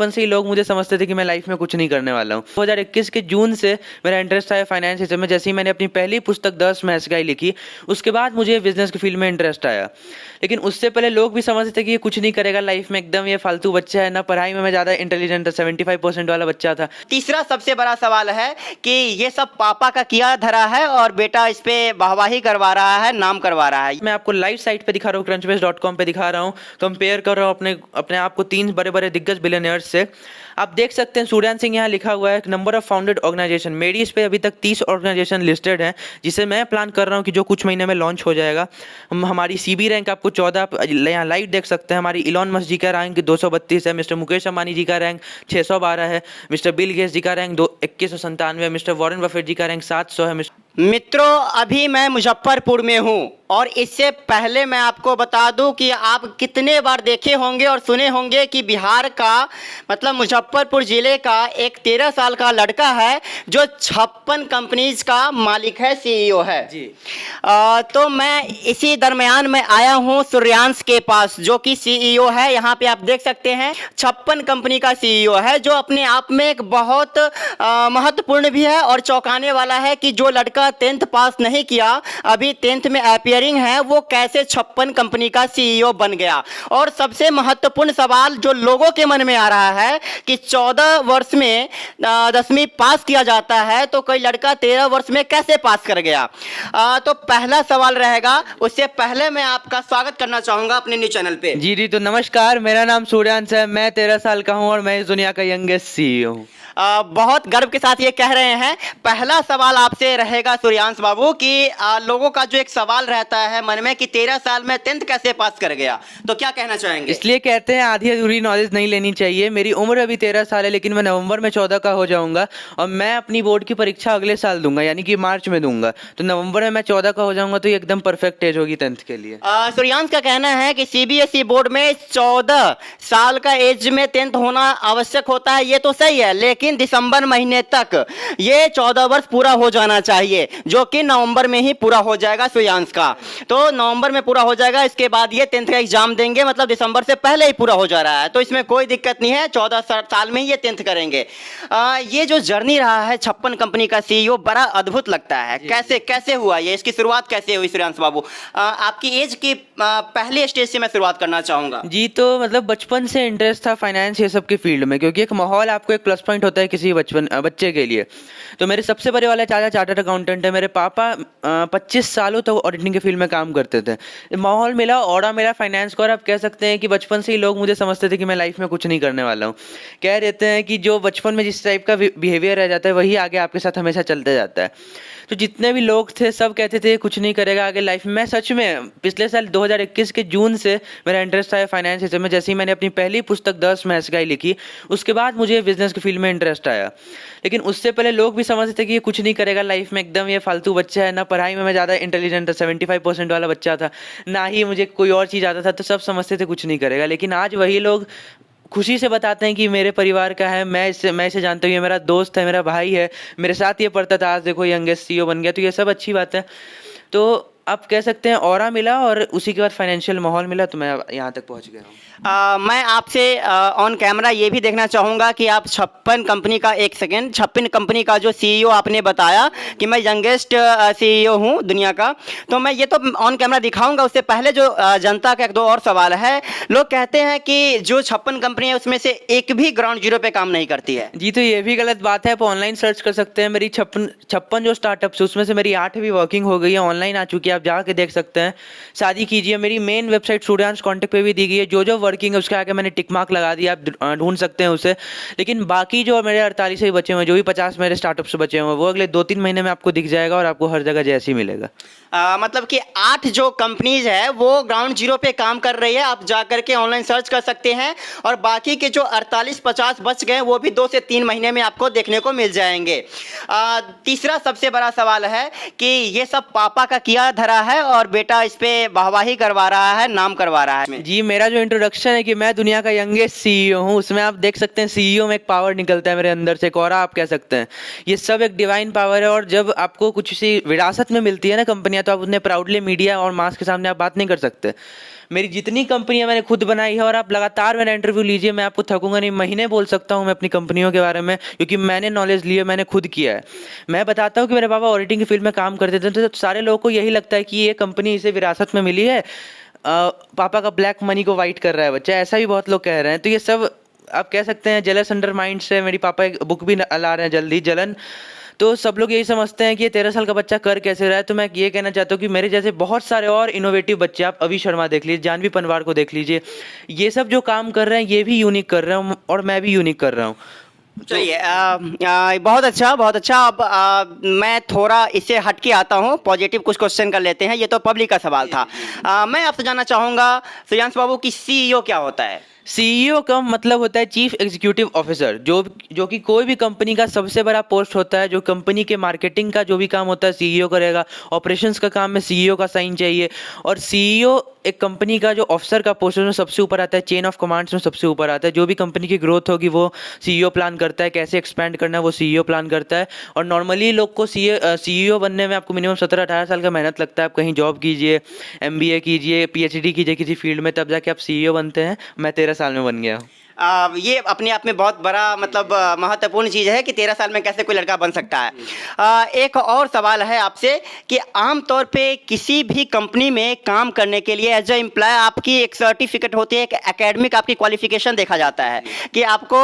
बचपन से ही लोग मुझे समझते थे कि मैं लाइफ में कुछ नहीं करने वाला हूँ। 2021 के जून से मेरा इंटरेस्ट आया फाइनेंस सिस्टम में। जैसे ही मैंने अपनी पहली पुस्तक 10 महज़गाई लिखी, उसके बाद मुझे बिजनेस की फील्ड में इंटरेस्ट आया। लेकिन उससे पहले लोग भी समझते थे कि ये कुछ नहीं करेगा लाइफ में, एकदम ये फालतू बच्चा है, ना पढ़ाई में मैं ज़्यादा इंटेलिजेंट था, 75% वाला बच्चा था। तीसरा सबसे बड़ा सवाल है कि ये सब पापा का किया धरा है और बेटा इस पे वाहवाही करवा रहा है, नाम करवा रहा है। मैं आपको लाइव साइट पे दिखा रहा हूँ, crunchbase.com पे दिखा रहा हूँ, कंपेयर कर रहा हूँ अपने आप को 3 बड़े बड़े दिग्गज बिलियनियर्स से। आप देख सकते हैं सूर्यान सिंह यहाँ लिखा हुआ है नंबर ऑफ फाउंडेड ऑर्गेनाइजेशन। मेरी इस पे अभी तक 30 ऑर्गेनाइजेशन लिस्टेड है, जिसे मैं प्लान कर रहा हूँ कि जो कुछ महीने में लॉन्च हो जाएगा। हमारी CB रैंक आपको 14 यहाँ लाइव देख सकते हैं। हमारी इलॉन मस्क जी का रैंक 232 है, मिस्टर मुकेश अंबानी जी का रैंक 612 है, मिस्टर बिल गेट्स जी का रैंक 2197 है, मिस्टर वॉरेन बफेट जी का रैंक 700 है। मित्रों, अभी मैं मुजफ्फरपुर में हूँ और इससे पहले मैं आपको बता दूं कि आप कितने बार देखे होंगे और सुने होंगे कि बिहार का मतलब मुजफ्फरपुर ज़िले का एक 13 साल का लड़का है जो 56 कंपनीज का मालिक है, CEO है जी। तो मैं इसी दरमियान में आया हूँ सूर्यांश के पास, जो कि CEO है। यहाँ पे आप देख सकते हैं 56 कंपनी का CEO है, जो अपने आप में एक बहुत महत्वपूर्ण भी है और चौंकाने वाला है कि जो लड़का 10th पास नहीं किया, अभी 10th में अपियरिंग है, वो कैसे 56 कंपनी का CEO बन गया। और सबसे महत्वपूर्ण सवाल जो लोगों के मन में आ रहा है कि 14 वर्ष में 10वीं पास किया जाता है, तो कोई लड़का 13 वर्ष में कैसे पास कर गया। तो पहला सवाल रहेगा, उससे पहले मैं आपका स्वागत करना चाहूंगा अपने न्यूज चैनल पे। जी, तो नमस्कार, मेरा नाम सूर्यांश है, मैं 13 साल का हूँ और मैं इस दुनिया का यंगेस्ट CEO हूँ। बहुत गर्व के साथ ये कह रहे हैं। पहला सवाल आपसे रहेगा सूर्यांश बाबू कि लोगों का जो एक सवाल रहता है मन में कि 13 साल में 10th कैसे पास कर गया, तो क्या कहना चाहेंगे। इसलिए कहते हैं आधी अधूरी नॉलेज नहीं लेनी चाहिए। मेरी उम्र अभी 13 साल है, लेकिन मैं नवंबर में 14 का हो जाऊंगा और मैं अपनी बोर्ड की परीक्षा अगले साल दूंगा, यानी कि मार्च में दूंगा। तो नवंबर में मैं 14 का हो जाऊंगा, तो ये एकदम परफेक्ट एज होगी 10th के लिए। सूर्यांश का कहना है कि CBSE बोर्ड में 14 साल का एज में 10th होना आवश्यक होता है। ये तो सही है, लेकिन दिसंबर महीने तक ये 14 वर्ष पूरा हो जाना चाहिए, जो कि नवंबर में ही पूरा हो जाएगा सूर्यांश का। तो नवंबर में पूरा हो जाएगा, इसके बाद ये 10th का एग्जाम देंगे, मतलब दिसंबर से पहले ही पूरा हो जा रहा है, तो इसमें कोई दिक्कत नहीं है। 14 साल में ही ये 10th करेंगे। ये जो जर्नी रहा है 56 कंपनी का CEO, बड़ा अद्भुत लगता है। कैसे हुआ ये, इसकी शुरुआत कैसे हुई सूर्यांश बाबू। आपकी एज की पहले स्टेज से मैं शुरुआत करना चाहूंगा। जी, तो मतलब बचपन से इंटरेस्ट था फाइनेंस ये सब की फील्ड में, क्योंकि एक माहौल आपको एक प्लस पॉइंट होता है किसी बच्चे के लिए। तो मेरे सबसे बड़े वाले चाचा चार्टर्ड अकाउंटेंट है, मेरे पापा 25 सालों तक ऑडिटिंग के फील्ड में काम करते थे। माहौल मिला, ऑरा मेरा फाइनेंस का, और आप कह सकते हैं कि बचपन से ही लोग मुझे समझते थे कि मैं लाइफ में कुछ नहीं करने वाला हूँ। कह देते हैं कि जो बचपन में जिस टाइप का बिहेवियर रह जाता है, वही आगे आपके साथ हमेशा चलते जाता है। तो जितने भी लोग थे सब कहते थे कुछ नहीं करेगा आगे लाइफ में। मैं सच में पिछले साल 2021 के जून से मेरा इंटरेस्ट आया फाइनेंस सिस्टम में। जैसे ही मैंने अपनी पहली पुस्तक 10 महज़गाई लिखी, उसके बाद मुझे बिजनेस की फील्ड में इंटरेस्ट आया। लेकिन उससे पहले लोग भी समझते थे कि ये कुछ नहीं करेगा लाइफ में, एकदम ये फालतू बच्चा है, ना पढ़ाई में मैं ज़्यादा इंटेलिजेंट था, 75% वाला बच्चा था, ना ही मुझे कोई और चीज़ आता था, तो सब समझते थे कुछ नहीं करेगा। लेकिन आज वही लोग खुशी से बताते हैं कि मेरे परिवार का है, मैं इसे जानता हूँ, ये मेरा दोस्त है, मेरा भाई है, मेरे साथ ये पढ़ता था, आज देखो यंगेस्ट CEO बन गया। तो ये सब अच्छी बात है। तो आप कह सकते हैं ऑरा मिला और उसी के बाद फाइनेंशियल माहौल मिला, तो मैं यहाँ तक पहुँच गया हूँ। मैं आपसे ऑन कैमरा ये भी देखना चाहूँगा कि आप 56 कंपनी का 56 कंपनी का जो CEO आपने बताया कि मैं यंगेस्ट CEO हूँ दुनिया का, तो मैं ये तो ऑन कैमरा दिखाऊंगा। उससे पहले जो जनता का 1-2 और सवाल है। लोग कहते हैं कि जो 56 कंपनी है उसमें से एक भी ग्राउंड जीरो पे काम नहीं करती है। जी, तो ये भी गलत बात है। आप ऑनलाइन सर्च कर सकते हैं। मेरी 56 जो स्टार्टअप्स है उसमें से मेरी 8 भी वर्किंग हो गई है, ऑनलाइन आ चुकी है, आप जाके देख सकते हैं। शादी कीजिए, मेरी मेन वेबसाइट सूर्यांश कॉन्टेक्ट पे भी दी गई है। जो वर्किंग है उसके आगे मैंने टिक मार्क लगा दिया, आप ढूंढ सकते हैं उसे। लेकिन बाकी जो मेरे 48 ही बचे हुए, जो भी 50 मेरे स्टार्टअप्स बचे हुए, वो अगले 2-3 महीने में आपको दिख जाएगा और आपको हर जगह जैसे ही मिलेगा। मतलब कि 8 जो कंपनीज है वो ग्राउंड जीरो पे काम कर रही है, आप जा करके ऑनलाइन सर्च कर सकते हैं। और बाकी के जो 48-50 बच गए वो भी 2 से 3 महीने में आपको देखने को मिल जाएंगे। तीसरा सबसे बड़ा सवाल है कि ये सब पापा का किया धरा है और बेटा इस पे वाहवाही करवा रहा है, नाम करवा रहा है। जी, मेरा जो इंट्रोडक्शन है कि मैं दुनिया का यंगेस्ट CEO हूँ, उसमें आप देख सकते हैं CEO में एक पावर निकलता है मेरे अंदर से, एक ऑरा आप कह सकते हैं। ये सब एक डिवाइन पावर है। और जब आपको कुछ सी विरासत में मिलती है ना कंपनियां, तो आप उन्हें प्राउडली मीडिया और मास के सामने आप बात नहीं कर सकते। मेरी जितनी कंपनियां मैंने खुद बनाई है, और आप लगातार मेरा इंटरव्यू लीजिए, मैं आपको थकूंगा नहीं, महीने बोल सकता हूं मैं अपनी कंपनियों के बारे में, क्योंकि मैंने नॉलेज ली है, मैंने खुद किया है। मैं बताता हूँ कि मेरे पापा ऑडिटिंग की फील्ड में काम करते थे, तो सारे लोगों को यही लगता है कि ये कंपनी इसे विरासत में मिली है, पापा का ब्लैक मनी को वाइट कर रहा है बच्चा, ऐसा भी बहुत लोग कह रहे हैं। तो ये सब आप कह सकते हैं जेलस अंडर माइंड से। मेरी पापा एक बुक भी ला रहे हैं जल्दी, जलन। तो सब लोग यही समझते हैं कि ये 13 साल का बच्चा कर कैसे रहा है। तो मैं ये कहना चाहता हूँ कि मेरे जैसे बहुत सारे और इनोवेटिव बच्चे, आप अभी शर्मा देख लीजिए, जानवी पनवार को देख लीजिए, ये सब जो काम कर रहे हैं ये भी यूनिक कर रहे हैं, और मैं भी यूनिक कर रहा हूँ। चलिए बहुत अच्छा, बहुत अच्छा। अब मैं थोड़ा इससे हट के आता हूँ, पॉजिटिव कुछ क्वेश्चन कर लेते हैं। ये तो पब्लिक का सवाल था। मैं आपसे जानना चाहूँगा सूर्यांश बाबू कि सीईओ क्या होता है? सीईओ का मतलब होता है चीफ एग्जीक्यूटिव ऑफिसर, जो कि कोई भी कंपनी का सबसे बड़ा पोस्ट होता है। जो कंपनी के मार्केटिंग का जो भी काम होता है सीईओ करेगा, ऑपरेशंस का काम में सीईओ का साइन चाहिए। और सीईओ एक कंपनी का जो ऑफिसर का पोस्ट है उसमें सबसे ऊपर आता है, चेन ऑफ कमांड्स में सबसे ऊपर आता है। जो भी कंपनी की ग्रोथ होगी वो सीईओ प्लान करता है, कैसे एक्सपेंड करना है वो सीईओ प्लान करता है। और नॉर्मली लोग को सीईओ बनने में आपको मिनिमम 17-18 साल का मेहनत लगता है। आप कहीं जॉब कीजिए, एमबीए कीजिए, पीएचडी कीजिए किसी फील्ड में, तब जाके आप सीईओ बनते हैं। मैं 13 साल में बन गया हूँ। ये अपने आप में बहुत बड़ा मतलब महत्वपूर्ण चीज़ है कि 13 साल में कैसे कोई लड़का बन सकता है। एक और सवाल है आपसे कि आमतौर पे किसी भी कंपनी में काम करने के लिए एज ए एम्प्लॉय आपकी एक सर्टिफिकेट होती है, एक एकेडमिक आपकी क्वालिफिकेशन देखा जाता है कि आपको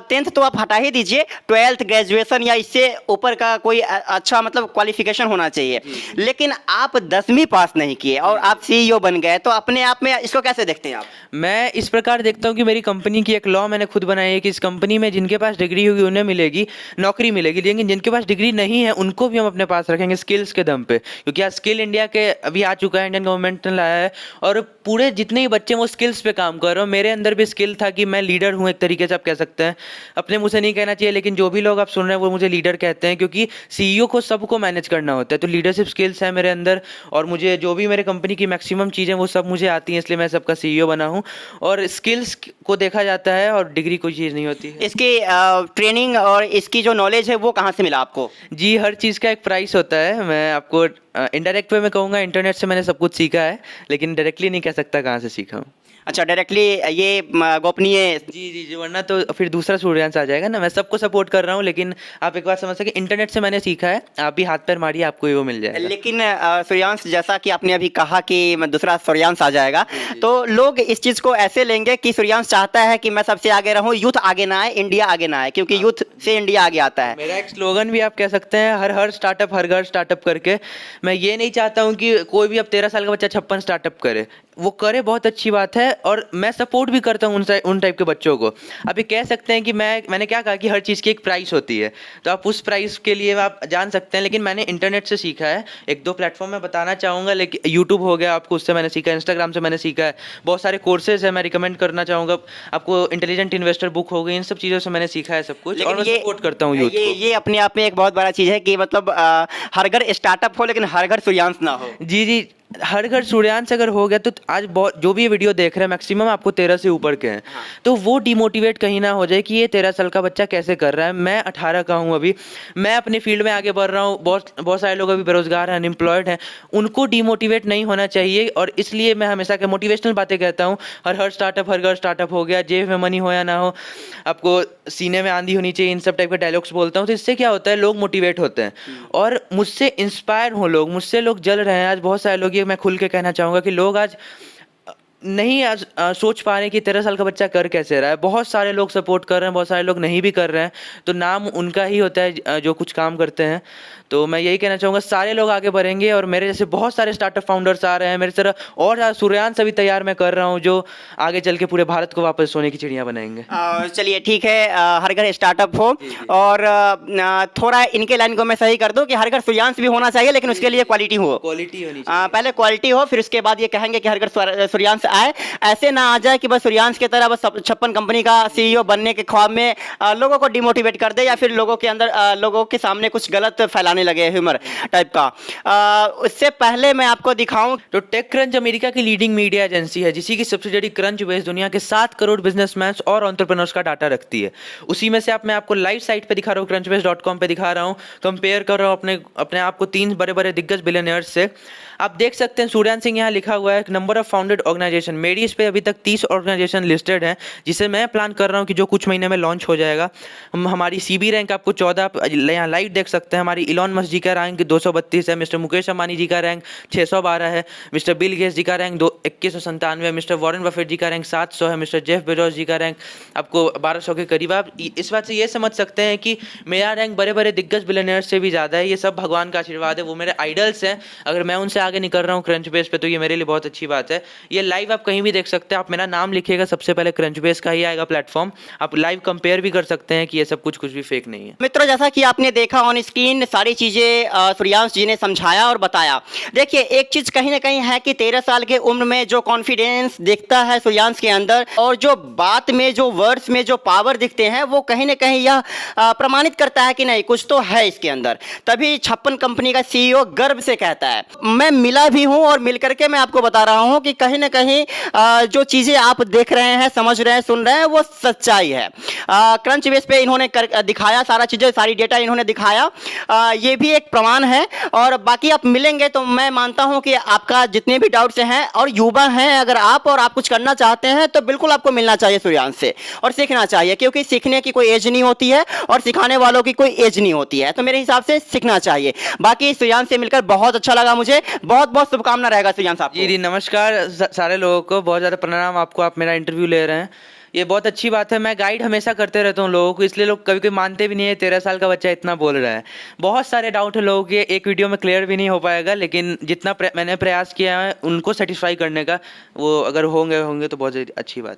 10th तो आप हटा ही दीजिए, 12th ग्रेजुएशन या इससे ऊपर का कोई अच्छा मतलब क्वालिफिकेशन होना चाहिए। लेकिन आप 10वीं पास नहीं किए और आप सीईओ बन गए, तो अपने आप में इसको कैसे देखते हैं आप? मैं इस प्रकार देखता हूँ कि मेरी कंपनी की एक लॉ मैंने खुद बनाई है कि इस कंपनी में जिनके पास डिग्री होगी उन्हें मिलेगी, नौकरी मिलेगी, लेकिन जिनके पास डिग्री नहीं है उनको भी हम अपने पास रखेंगे स्किल्स के दम पे। क्योंकि आज स्किल इंडिया के अभी आ चुका है, इंडियन गवर्नमेंट ने लाया है, और पूरे जितने भी बच्चे वो स्किल्स पे काम कर रहे हो। मेरे अंदर भी स्किल था कि मैं लीडर हूँ, एक तरीके से आप कह सकते हैं। अपने मुँह से नहीं कहना चाहिए, लेकिन जो भी लोग आप सुन रहे हैं वो मुझे लीडर कहते हैं, क्योंकि सीईओ को सबको मैनेज करना होता है। तो लीडरशिप स्किल्स है मेरे अंदर, और मुझे जो भी मेरे कंपनी की मैक्सिमम चीज़ें वो सब मुझे आती हैं, इसलिए मैं सबका सीईओ बना हूँ। और स्किल्स को देखा जाता है और डिग्री कोई चीज़ नहीं होती है। इसकी ट्रेनिंग और इसकी जो नॉलेज है वो कहाँ से मिला आपको? जी, हर चीज़ का एक प्राइस होता है। मैं आपको इनडायरेक्ट वे में कहूँगा, इंटरनेट से मैंने सब कुछ सीखा है, लेकिन डायरेक्टली नहीं कह सकता कहाँ से सीखा हूँ। अच्छा, डायरेक्टली ये गोपनीय। जी, वरना तो फिर दूसरा सूर्यांश आ जाएगा ना। मैं सबको सपोर्ट कर रहा हूँ, लेकिन आप एक बात समझ सके, इंटरनेट से मैंने सीखा है। आप भी हाथ पैर मारिए, आपको ही वो मिल जाएगा। लेकिन सूर्यांश, जैसा कि आपने अभी कहा कि दूसरा सूर्यांश आ जाएगा, तो लोग इस चीज़ को ऐसे लेंगे कि सूर्यांश चाहता है कि मैं सबसे आगे रहूँ, यूथ आगे ना आए, इंडिया आगे ना आए, क्योंकि यूथ से इंडिया आगे आता है। मेरा एक स्लोगन भी आप कह सकते हैं, हर स्टार्टअप हर घर स्टार्टअप करके। मैं ये नहीं चाहता हूँ कि कोई भी अब 13 साल का बच्चा 56 स्टार्टअप करे। वो करे, बहुत अच्छी बात है, और मैं सपोर्ट भी करता हूँ उन टाइप के बच्चों को। आप ये कह सकते हैं कि मैंने क्या कहा कि हर चीज़ की एक प्राइस होती है, तो आप उस प्राइस के लिए आप जान सकते हैं। लेकिन मैंने इंटरनेट से सीखा है, 1-2 प्लेटफॉर्म में बताना चाहूँगा, लेकिन यूट्यूब हो गया आपको, उससे मैंने सीखा, इंस्टाग्राम से मैंने सीखा है, बहुत सारे कोर्सेज है, मैं रिकमेंड करना चाहूँगा आपको। इंटेलिजेंट इन्वेस्टर बुक हो गई, इन सब चीज़ों से मैंने सीखा है सब कुछ, और मैं सपोर्ट करता हूँ यूथ को। ये अपने आप में एक बहुत बड़ा चीज़ है कि मतलब हर घर स्टार्टअप हो लेकिन हर घर सूर्यांश ना हो। जी, हर घर सूर्यांश अगर हो गया तो आज बहुत जो भी ये वीडियो देख रहे हैं मैक्सिमम आपको 13 से ऊपर के हैं। तो वो डिमोटिवेट कहीं ना हो जाए कि ये 13 साल का बच्चा कैसे कर रहा है। मैं 18 का हूँ अभी, मैं अपनी फील्ड में आगे बढ़ रहा हूँ। बहुत सारे लोग अभी बेरोजगार हैं, अनएम्प्लॉयड हैं, उनको डिमोटिवेट नहीं होना चाहिए। और इसलिए मैं हमेशा के मोटिवेशनल बातें कहता हूँ। हर स्टार्टअप हर घर स्टार्टअप हो गया, जेब में मनी हो या ना हो, आपको सीने में आंधी होनी चाहिए, इन सब टाइप के डायलॉग्स बोलता हूँ। तो इससे क्या होता है, लोग मोटिवेट होते हैं और मुझसे इंस्पायर हो लोग, मुझसे लोग जल रहे हैं। आज बहुत सारे लोग, ये मैं खुल के कहना चाहूँगा कि लोग आज नहीं सोच पा रहे कि 13 साल का बच्चा कर कैसे रहा है। बहुत सारे लोग सपोर्ट कर रहे हैं, बहुत सारे लोग नहीं भी कर रहे हैं, तो नाम उनका ही होता है जो कुछ काम करते हैं। तो मैं यही कहना चाहूँगा, सारे लोग आगे बढ़ेंगे, और मेरे जैसे बहुत सारे स्टार्टअप फाउंडर्स आ रहे हैं मेरे तरह, और सूर्यांश अभी तैयार मैं कर रहा हूँ, जो आगे चल के पूरे भारत को वापस सोने की चिड़िया बनाएंगे। चलिए ठीक है, हर घर स्टार्टअप हो। और थोड़ा इनके लाइन को मैं सही कर दूं कि हर घर सूर्यांश भी होना चाहिए, लेकिन उसके लिए क्वालिटी हो, क्वालिटी होनी चाहिए। पहले क्वालिटी हो, फिर उसके बाद ये कहेंगे कि हर घर सूर्यांश आए, ऐसे ना आ जाए कि बस सूर्यांश की तरह बस 56 कंपनी का सीईओ बनने के ख्वाब में लोगों को डिमोटिवेट कर दे या फिर लोगों के अंदर लोगों के सामने कुछ गलत फैलाने लगे ह्यूमर टाइप का। उससे पहले मैं आपको दिखाऊं तो टेक क्रंच अमेरिका की लीडिंग मीडिया एजेंसी है, जिसी की सब्सिडियरी क्रंच बेस दुनिया के 7 करोड़ बिजनेसमैन और एंटरप्रेन्योर्स का डाटा रखती है। उसी में से मैं आपको लाइव साइट पे दिखा रहा हूँ, crunchbase.com पे दिखा रहा हूँ, कंपेयर कर रहा हूँ अपने आप को 3 बड़े बड़े दिग्गज बिलियनियर्स से। आप देख सकते हैं सूर्यांश सिंह यहाँ लिखा हुआ है नंबर ऑफ फाउंडेड ऑर्गेनाइजेशन। मेरी इस पे अभी तक 30 ऑर्गेनाइजेशन लिस्टेड है, जिसे मैं प्लान कर रहा हूँ कि जो कुछ महीने में लॉन्च हो जाएगा। हमारी सीबी रैंक आपको 14 यहाँ लाइव देख सकते हैं। हमारी इलॉन मस्क जी का रैंक 232 है, मिस्टर मुकेश अंबानी जी का रैंक 612 है, मिस्टर बिल गेट्स जी का रैंक 2197 है, मिस्टर वॉरेन बफेट जी का रैंक 700 है, मिस्टर जेफ बेजोस जी का रैंक आपको 1200 के करीब। आप इस बात से ये समझ सकते हैं कि मेरा रैंक बड़े बड़े दिग्गज बिलियनियर्स से भी ज़्यादा है। ये सब भगवान का आशीर्वाद है, वो मेरे आइडल्स हैं। अगर मैं उनसे आगे निकल रहा हूँ क्रंच बेस पे तो ये मेरे लिए बहुत अच्छी बात है। ये लाइव आप कहीं भी देख सकते हैं। आप मेरा नाम लिखिएगा, सबसे पहले क्रंच बेस का ही आएगा प्लेटफॉर्म। आप लाइव कंपेयर भी कर सकते हैं कि ये सब कुछ भी फेक नहीं है। मित्रों, जैसा कि आपने देखा ऑन स्क्रीन सारी चीजें सूर्यांश जी ने समझाया और बताया। देखिए, एक चीज कहीं ना कहीं है कि 13 साल के उम्र में जो कॉन्फिडेंस दिखता है सूर्यांश के अंदर और जो बात में जो वर्ड्स में जो पावर दिखते हैं, वो कहीं ना कहीं यह प्रमाणित करता है कि नहीं कुछ तो है इसके अंदर। तभी 56 कंपनी का सीईओ गर्व से कहता है। मैं मिला भी हूं और मिल करके मैं आपको बता रहा हूं कि कहीं ना कहीं जो चीजें आप देख रहे हैं, समझ रहे हैं, सुन रहे हैं, वो सच्चाई है। क्रंच बेस पे इन्होंने दिखाया सारा चीजें, सारी डेटा इन्होंने दिखाया। ये भी एक प्रमाण है। और बाकी आप मिलेंगे तो मैं मानता हूं कि आपका जितने भी डाउट्स हैं, और युवा हैं अगर आप और आप कुछ करना चाहते हैं तो बिल्कुल आपको मिलना चाहिए सूर्यांश से और सीखना चाहिए, क्योंकि सीखने की कोई एज नहीं होती है और सिखाने वालों की कोई एज नहीं होती है। तो मेरे हिसाब से सीखना चाहिए। बाकी सूर्यांश से मिलकर बहुत अच्छा लगा मुझे। बहुत बहुत शुभकामना रहेगा सूर्यांश आपको। जी नमस्कार सारे लोगों को, बहुत ज़्यादा प्रणाम आपको, आप मेरा इंटरव्यू ले रहे हैं, ये बहुत अच्छी बात है। मैं गाइड हमेशा करते रहता हूँ लोगों को, इसलिए लोग कभी कभी मानते भी नहीं है 13 साल का बच्चा इतना बोल रहा है। बहुत सारे डाउट है लोगों के, एक वीडियो में क्लियर भी नहीं हो पाएगा, लेकिन जितना मैंने प्रयास किया है उनको सेटिस्फाई करने का, वो अगर होंगे तो बहुत अच्छी बात।